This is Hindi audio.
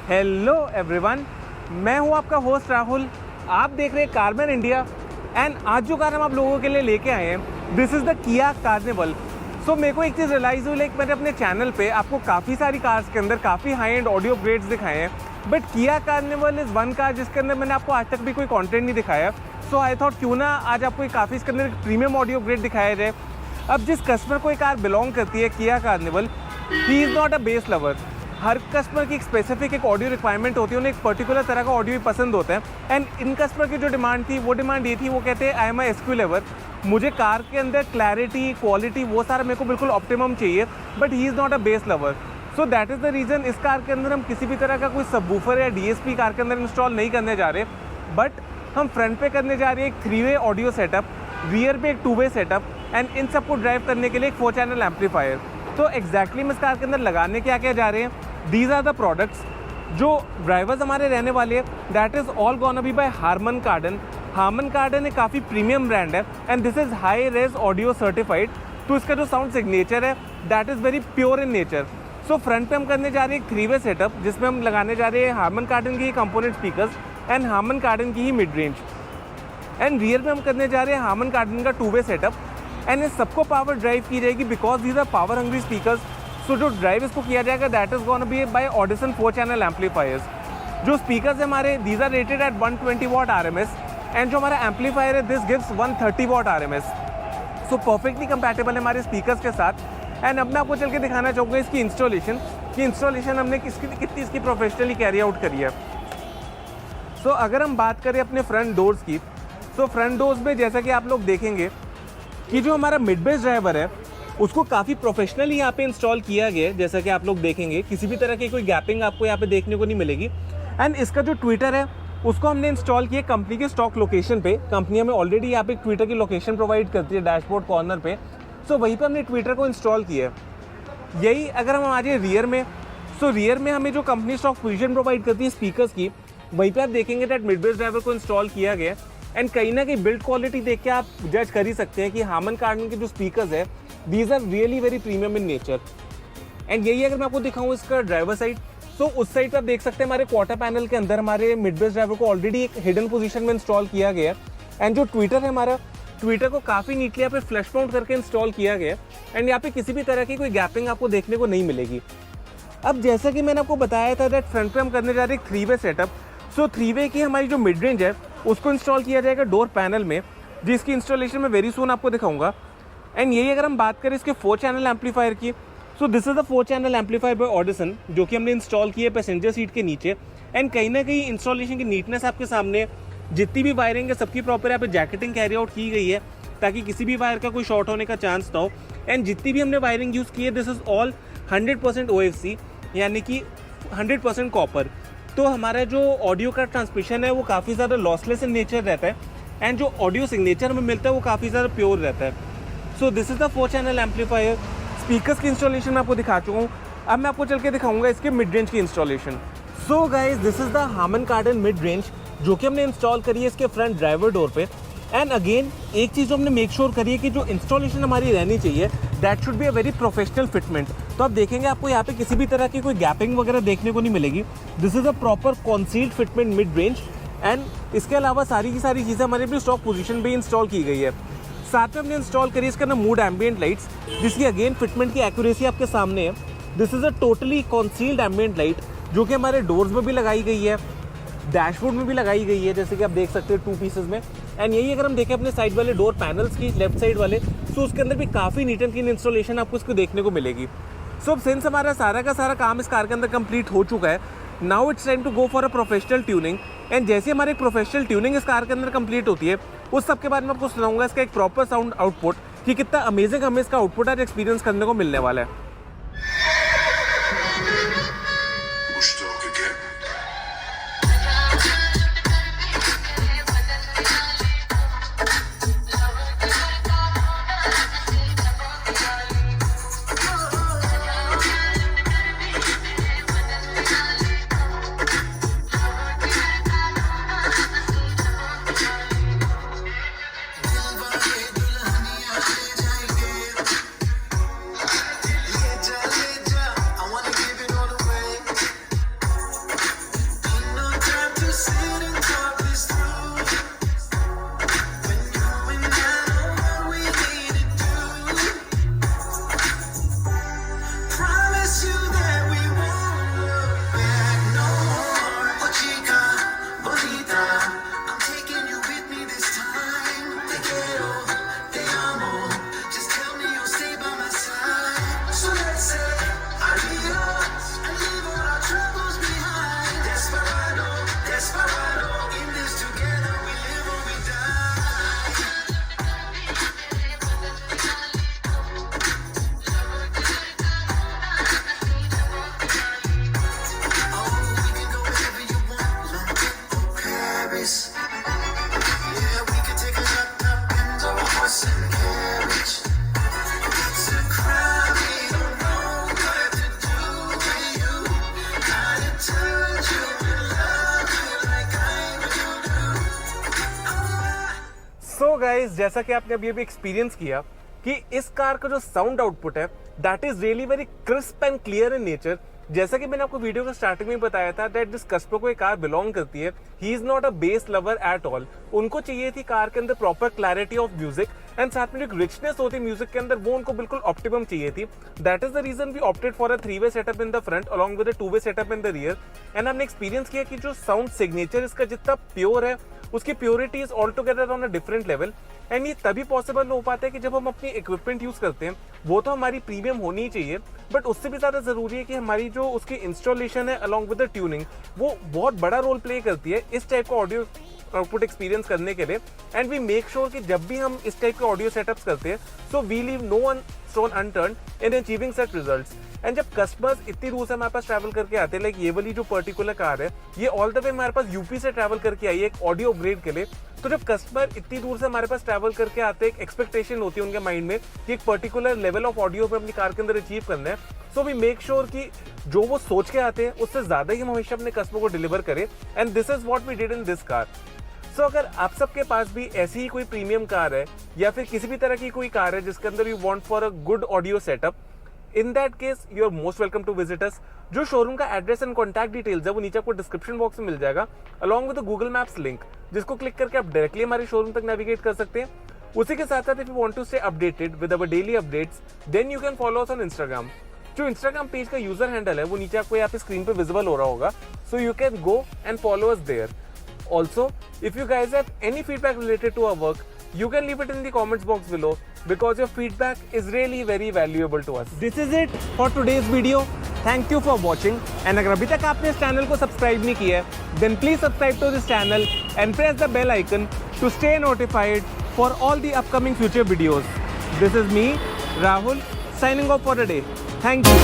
हेलो एवरीवन, मैं हूं आपका होस्ट राहुल। आप देख रहे हैं कारमैन इंडिया एंड आज जो कार हम आप लोगों के लिए लेके आए हैं, this is the Kia Carnival. सो मेरे को एक चीज़ रियलाइज़ हुई, लाइक मैंने अपने चैनल पे आपको काफ़ी सारी कार्स के अंदर काफ़ी हाई एंड ऑडियो अपग्रेड्स दिखाए हैं, but Kia Carnival is one car जिसके अंदर मैंने आपको आज तक भी कोई कंटेंट नहीं दिखाया। सो आई थॉट क्यों ना आज आपको काफ़ी इसके अंदर प्रीमियम ऑडियो अपग्रेड दिखाया जाए। अब जिस कस्टमर को ये कार बिलोंग करती है Kia Carnival, he is not a base lover. Her customer की एक स्पेसिफिक एक ऑडियो रिक्वायरमेंट होती है, उन्हें एक पर्टिकुलर तरह का ऑडियो भी पसंद होता है। एंड इन कस्टमर की जो डिमांड थी वो डिमांड ये थी, वो कहते हैं आई एम एसक्यू लेवर, मुझे कार के अंदर क्लैरिटी, क्वालिटी, वो सारा मेरे को बिल्कुल ऑप्टिमम चाहिए, but he is not a base lover. So that is the reason इस कार के अंदर हम किसी भी तरह का कोई सबवूफर या डीएसपी कार के अंदर इंस्टॉल नहीं करने जा रहे, बट हम फ्रंट पे करने जा रहे हैं एक 3-वे ऑडियो सेटअप, रियर पे एक 2-वे सेटअप, एंड इन सबको ड्राइव करने के लिए एक 4-चैनल एम्पलीफायर। तो एग्जैक्टली हम इस कार के अंदर लगाने क्या क्या जा रहे हैं, दीज आर द प्रोडक्ट्स जो ड्राइवर्स हमारे रहने वाले हैं। That is all gonna be by Harman Kardon. Harman Kardon एक काफ़ी प्रीमियम ब्रांड है and this is high res audio certified. तो इसका जो साउंड सिग्नेचर है that is very pure in nature. So front पे हम करने जा रहे हैं एक 3-वे सेटअप, जिसमें हम लगाने जा रहे हैं हारमन कार्डन की ही कंपोनेंट स्पीकर्स एंड हारमन कार्डन की ही मिड रेंज। एंड रियर में हम करने जा रहे हैं हारमन कार्डन का 2-वे सेटअप, एंड इस सबको पावर ड्राइव की जाएगी because these are power hungry speakers. So जो ड्राइव इसको किया जाएगा that is gonna be by Audison four channel amplifiers. जो स्पीकर्स हमारे these are rated at 120 watt RMS, and जो हमारा एम्पलीफायर है this gives 130 watt RMS। So perfectly compatible है हमारे स्पीकर्स के साथ। एंड अब मैं आपको चल के दिखाना चाहूँगा इसकी इंस्टॉलेशन हमने कितनी इसकी प्रोफेशनली कैरी आउट करी है। सो अगर हम बात करें अपने फ्रंट डोर्स की, तो फ्रंट डोर्स में जैसा कि आप लोग देखेंगे कि जो हमारा मिड बेस ड्राइवर है उसको काफ़ी प्रोफेशनली यहाँ पे इंस्टॉल किया गया है। जैसा कि आप लोग देखेंगे किसी भी तरह की कोई गैपिंग आपको यहाँ पे देखने को नहीं मिलेगी। एंड इसका जो ट्विटर है उसको हमने इंस्टॉल किया कंपनी के स्टॉक लोकेशन पे। कंपनी हमें ऑलरेडी यहाँ पे ट्विटर की लोकेशन प्रोवाइड करती है डैशबोर्ड कॉर्नर पे। सो वहीं पे हमने ट्विटर को इंस्टॉल किया है। यही अगर हम आ जाए रियर में, सो रियर में हमें जो कंपनी स्टॉक पोजीशन प्रोवाइड करती है स्पीकर्स की, वहीं पे आप देखेंगे दैट मिड बेस ड्राइवर को इंस्टॉल किया गया। एंड कहीं ना कहीं बिल्ड क्वालिटी देख के आप जज कर ही सकते हैं कि हारमन कार्डन के जो स्पीकर्स है these are really very premium in nature. And यही अगर मैं आपको दिखाऊँ इसका ड्राइवर साइड, तो उस साइड पर आप देख सकते हैं हमारे क्वार्टर पैनल के अंदर हमारे मिड बेस ड्राइवर को ऑलरेडी एक हिडन पोजीशन में इंस्टॉल किया गया है। एंड जो ट्विटर है हमारा, ट्विटर को काफ़ी नीटली यहाँ पे फ्लैश माउंट करके इंस्टॉल किया गया है। एंड यहाँ पे किसी भी तरह की कोई गैपिंग आपको देखने को नहीं मिलेगी। अब जैसा कि मैंने आपको बताया था दैट फ्रंट पे हम करने जा रहे हैं 3-वे सेटअप। सो 3-वे की हमारी जो मिड रेंज है उसको इंस्टॉल किया जाएगा डोर पैनल में, जिसकी इंस्टॉलेशन मैं वेरी सून आपको दिखाऊंगा। एंड यही अगर हम बात करें इसके 4-चैनल एम्पलीफायर की, so this is the four channel amplifier by Audison, जो कि हमने इंस्टॉल किया है पैसेंजर सीट के नीचे। एंड कहीं ना कहीं इंस्टॉलेशन की नीटनेस आपके सामने, जितनी भी वायरिंग है सबकी प्रॉपर यहाँ पे जैकेटिंग कैरी आउट की गई है ताकि किसी भी वायर का कोई शॉर्ट होने का चांस ना हो। एंड जितनी भी हमने वायरिंग यूज़ की है दिस इज़ ऑल 100% OFC, यानी कि 100% कॉपर। तो हमारा जो ऑडियो का ट्रांसमिशन है वो काफ़ी ज़्यादा लॉसलेस इन नेचर रहता है, एंड जो ऑडियो सिग्नेचर हमें मिलता है वो काफ़ी ज़्यादा प्योर रहता है। So this is the four channel amplifier. Speakers की इंस्टॉलेशन मैं आपको दिखा चुका हूँ। अब मैं आपको चल के दिखाऊंगा इसके मिड रेंज की installation. So guys this is the Harman कार्डन मिड रेंज, जो कि हमने इंस्टॉल करी है इसके फ्रंट ड्राइवर डोर पे। एंड अगेन एक चीज़ जो हमने मेक श्योर करी है कि जो इंस्टॉलेशन हमारी रहनी चाहिए that should be a very professional fitment. तो आप देखेंगे आपको यहाँ पे किसी भी तरह की कोई गैपिंग वगैरह देखने को नहीं मिलेगी। This is a proper concealed fitment mid range. And इसके अलावा सारी की सारी चीज़ें हमारे अपनी स्टॉक पोजीशन पे इंस्टॉल की गई है। साथ में हमने इंस्टॉल करी इसका ना मूड एम्बियंट लाइट्स, जिसकी अगेन फिटमेंट की एक्यूरेसी आपके सामने है। This is a totally concealed ambient light, जो कि हमारे डोर्स में भी लगाई गई है, डैशबोर्ड में भी लगाई गई है, जैसे कि आप देख सकते हैं 2 पीसेस में। एंड यही अगर हम देखें अपने साइड वाले डोर पैनल्स की लेफ्ट साइड वाले, तो उसके अंदर भी काफ़ी नीट एंड क्लीन इंस्टॉलेशन आपको इसको देखने को मिलेगी। सो अब सिंस हमारा सारा का सारा काम इस कार के अंदर कंप्लीट हो चुका है, now it's time to go for a professional tuning. And जैसे हमारी प्रोफेशनल ट्यूनिंग इस कार के अंदर कंप्लीट होती है, उस सब के बाद मैं आपको सुनाऊंगा इसका एक प्रॉपर साउंड आउटपुट कि कितना अमेजिंग हमें इसका आउटपुट आज एक्सपीरियंस करने को मिलने वाला है। जैसा कि आपने अभी एक्सपीरियंस किया कि इस कार का जो साउंड आउटपुट है that is really very crisp and clear in nature. जैसा कि मैंने आपको वीडियो के स्टार्टिंग में बताया था दैट जिस कस्टमर को ये कार बिलोंग करती है he is not a base lover at all. उनको चाहिए थी कार के अंदर proper clarity of music and साथ में जो रिचनेस होती है म्यूजिक के अंदर वो उनको बिल्कुल ऑप्टिमम चाहिए थी। That is the reason we opted for a 3-वे setup in the front along with a two way setup in the rear. And हमने एक्सपीरियंस किया कि जो साउंड सिग्नेचर इसका जितना प्योर है उसकी purity is all together on a different level. And ये तभी पॉसिबल हो पाता है कि जब हम अपनी इक्विपमेंट यूज करते हैं वो तो हमारी प्रीमियम होनी ही चाहिए, बट उससे भी ज्यादा जरूरी है कि हमारी जो उसकी इंस्टॉलेशन है अलॉन्ग विद द ट्यूनिंग वो बहुत बड़ा रोल प्ले करती है इस टाइप का ऑडियो आउटपुट एक्सपीरियंस करने के लिए। एंड वी मेक श्योर कि जब भी हम इस टाइप के ऑडियो सेटअप्स करते हैं so we leave no one stone unturned in achieving such results. And जब कस्टमर्स इतनी दूर से हमारे पास ट्रैवल करके आते हैं, लाइक ये वाली जो पर्टिकुलर कार है ये ऑल द वे हमारे पास यूपी से ट्रैवल करके आई है एक ऑडियो अपग्रेड के लिए। तो जब कस्टमर इतनी दूर से हमारे पास ट्रैवल करके आते हैं एक एक्सपेक्टेशन होती है उनके माइंड में कि एक पर्टिकुलर लेवल ऑफ ऑडियो पे अपनी कार के अंदर अचीव करना है। सो वी मेक श्योर कि जो वो सोच के आते हैं उससे ज्यादा ही हम हमेशा अपने कस्टमर को डिलीवर करें। And this is what we did in this car. So अगर आप सबके पास भी ऐसी ही कोई प्रीमियम कार है या फिर किसी भी तरह की कोई कार है जिसके अंदर you want for a good audio setup, in that case you are most welcome to visit us. जो शोरूम का एड्रेस एंड कॉन्टैक्ट डिटेल्स है वो नीचे आपको डिस्क्रिप्शन बॉक्स में मिल जाएगा along with Google maps link, जिसको क्लिक करके आप डायरेक्टली हमारे शोरूम तक नेविगेट कर सकते हैं। उसी के साथ साथ if you want to stay updated with our daily updates then you can follow us on Instagram. जो इंस्टाग्राम पेज का यूजर हैंडल है वो नीचे आपको यहाँ पे स्क्रीन पे विजिबल हो रहा होगा, so you can go and follow us there. Also, if you guys have any feedback related to our work, you can leave it in the comments box below because your feedback is really very valuable to us. This is it for today's video. Thank you for watching. And अगर अभी तक आपने इस चैनल को सब्सक्राइब नहीं किया है, then please subscribe to this channel and press the bell icon to stay notified for all the upcoming future videos. This is me, Rahul, signing off for the day. Thank you.